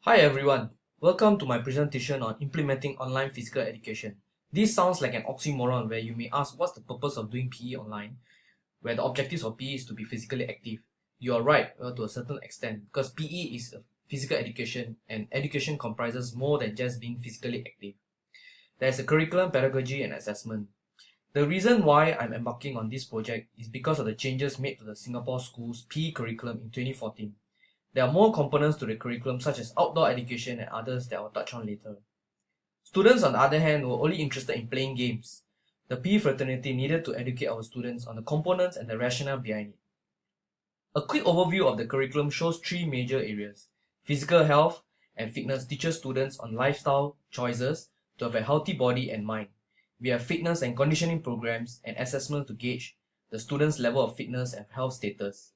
Hi everyone, welcome to my presentation on implementing online physical education. This sounds like an oxymoron where you may ask what's the purpose of doing PE online, where the objectives of PE is to be physically active. You are right, to a certain extent, because PE is a physical education and education comprises more than just being physically active. There's a curriculum, pedagogy and assessment. The reason why I'm embarking on this project is because of the changes made to the Singapore schools PE curriculum in 2014. There are more components to the curriculum such as outdoor education and others that I'll touch on later. Students, on the other hand, were only interested in playing games. The PE fraternity needed to educate our students on the components and the rationale behind it. A quick overview of the curriculum shows three major areas. Physical health and fitness teaches students on lifestyle choices to have a healthy body and mind. We have fitness and conditioning programs and assessment to gauge the student's level of fitness and health status.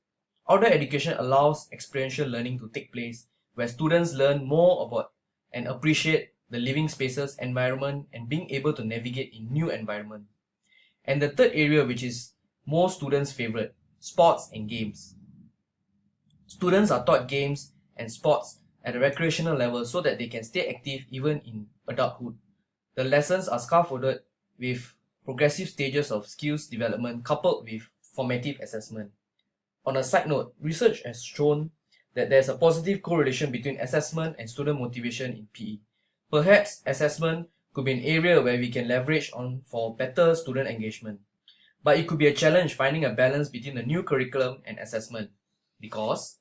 Outdoor education allows experiential learning to take place, where students learn more about and appreciate the living spaces, environment, and being able to navigate in new environment. And the third area, which is most students' favorite, sports and games. Students are taught games and sports at a recreational level so that they can stay active even in adulthood. The lessons are scaffolded with progressive stages of skills development coupled with formative assessment. On a side note, research has shown that there's a positive correlation between assessment and student motivation in PE. Perhaps assessment could be an area where we can leverage on for better student engagement. But it could be a challenge finding a balance between the new curriculum and assessment, because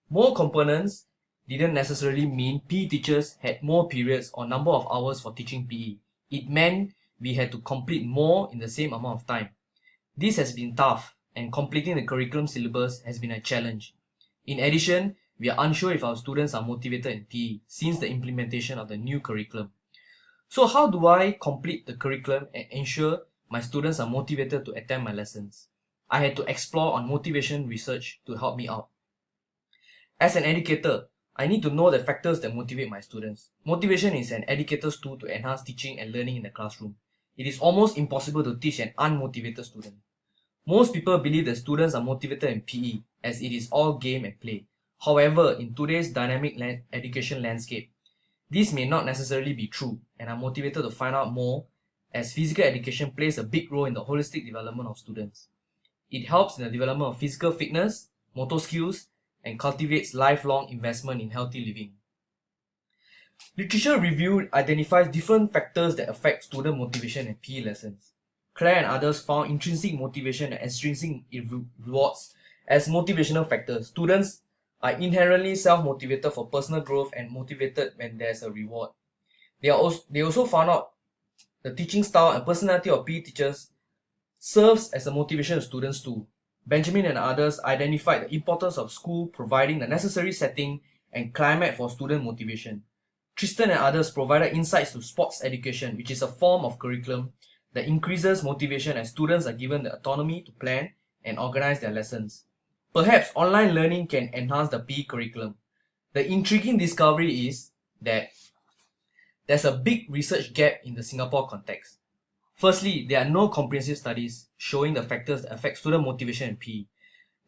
more components didn't necessarily mean PE teachers had more periods or number of hours for teaching PE. It meant we had to complete more in the same amount of time. This has been tough, and completing the curriculum syllabus has been a challenge. In addition, we are unsure if our students are motivated in PE since the implementation of the new curriculum. So how do I complete the curriculum and ensure my students are motivated to attend my lessons? I had to explore on motivation research to help me out. As an educator, I need to know the factors that motivate my students. Motivation is an educator's tool to enhance teaching and learning in the classroom. It is almost impossible to teach an unmotivated student. Most people believe that students are motivated in PE as it is all game and play. However, in today's dynamic education landscape, this may not necessarily be true, and I'm motivated to find out more as physical education plays a big role in the holistic development of students. It helps in the development of physical fitness, motor skills, and cultivates lifelong investment in healthy living. Literature review identifies different factors that affect student motivation in PE lessons. Clare and others found intrinsic motivation and extrinsic rewards as motivational factors. Students are inherently self-motivated for personal growth and motivated when there's a reward. They also found out the teaching style and personality of PE teachers serves as a motivation to students too. Benjamin and others identified the importance of school providing the necessary setting and climate for student motivation. Tristan and others provided insights to sports education, which is a form of curriculum that increases motivation as students are given the autonomy to plan and organize their lessons. Perhaps online learning can enhance the PE curriculum. The intriguing discovery is that there's a big research gap in the Singapore context. Firstly, there are no comprehensive studies showing the factors that affect student motivation in PE.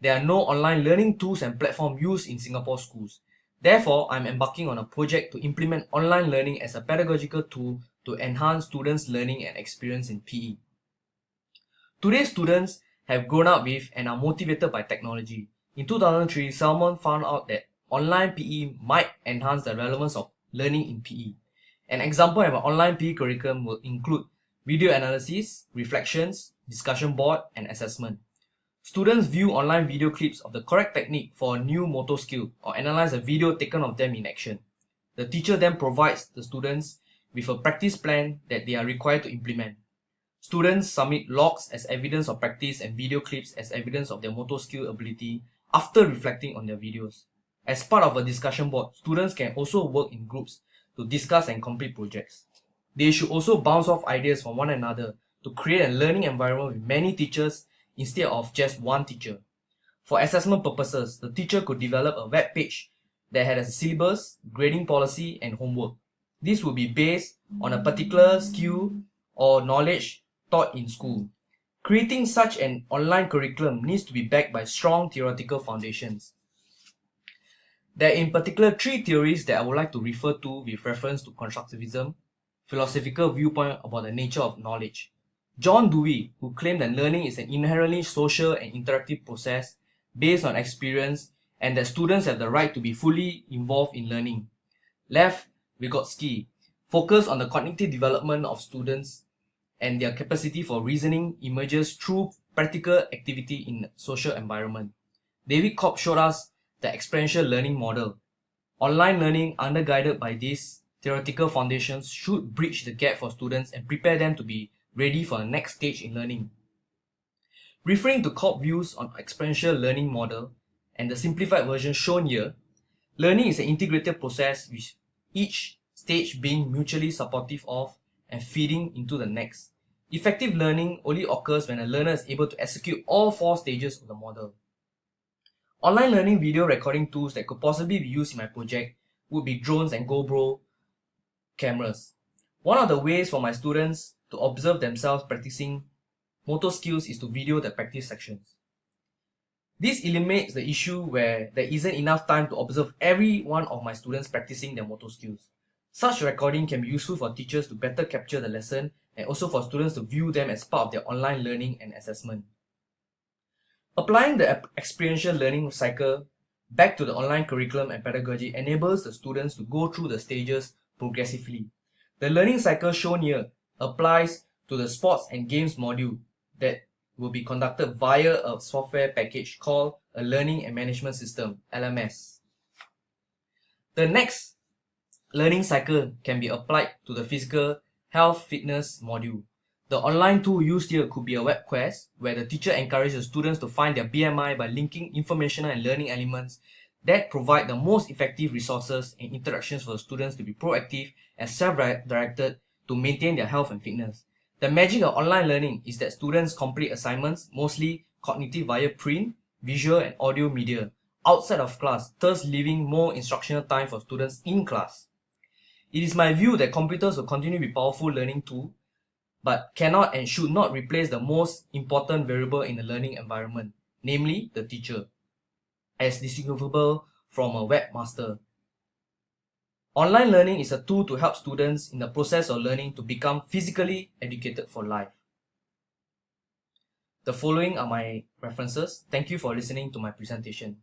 There are no online learning tools and platforms used in Singapore schools. Therefore, I'm embarking on a project to implement online learning as a pedagogical tool to enhance students' learning and experience in PE. Today's students have grown up with and are motivated by technology. In 2003, Salmon found out that online PE might enhance the relevance of learning in PE. An example of an online PE curriculum will include video analysis, reflections, discussion board, and assessment. Students view online video clips of the correct technique for a new motor skill or analyze a video taken of them in action. The teacher then provides the students with a practice plan that they are required to implement. Students submit logs as evidence of practice and video clips as evidence of their motor skill ability after reflecting on their videos. As part of a discussion board, students can also work in groups to discuss and complete projects. They should also bounce off ideas from one another to create a learning environment with many teachers instead of just one teacher. For assessment purposes, the teacher could develop a web page that had a syllabus, grading policy, and homework. This would be based on a particular skill or knowledge taught in school. Creating such an online curriculum needs to be backed by strong theoretical foundations. There are in particular three theories that I would like to refer to with reference to constructivism, philosophical viewpoint about the nature of knowledge. John Dewey, who claimed that learning is an inherently social and interactive process based on experience and that students have the right to be fully involved in learning. Lev Vygotsky focused on the cognitive development of students and their capacity for reasoning emerges through practical activity in social environment. David Kopp showed us the experiential learning model. Online learning underguided by these theoretical foundations should bridge the gap for students and prepare them to be ready for the next stage in learning. Referring to Kopp's views on experiential learning model and the simplified version shown here, learning is an integrated process with each stage being mutually supportive of and feeding into the next. Effective learning only occurs when a learner is able to execute all four stages of the model. Online learning video recording tools that could possibly be used in my project would be drones and GoPro cameras. One of the ways for my students to observe themselves practicing motor skills is to video the practice sections. This eliminates the issue where there isn't enough time to observe every one of my students practicing their motor skills. Such recording can be useful for teachers to better capture the lesson and also for students to view them as part of their online learning and assessment. Applying the experiential learning cycle back to the online curriculum and pedagogy enables the students to go through the stages progressively. The learning cycle shown here applies to the sports and games module that will be conducted via a software package called a Learning and Management System, LMS. The next learning cycle can be applied to the physical health fitness module. The online tool used here could be a web quest where the teacher encourages students to find their BMI by linking informational and learning elements that provide the most effective resources and interactions for the students to be proactive and self-directed to maintain their health and fitness. The magic of online learning is that students complete assignments, mostly cognitive via print, visual and audio media, outside of class, thus leaving more instructional time for students in class. It is my view that computers will continue to be powerful learning tool, but cannot and should not replace the most important variable in the learning environment, namely the teacher, as distinguishable from a webmaster. Online learning is a tool to help students in the process of learning to become physically educated for life. The following are my references. Thank you for listening to my presentation.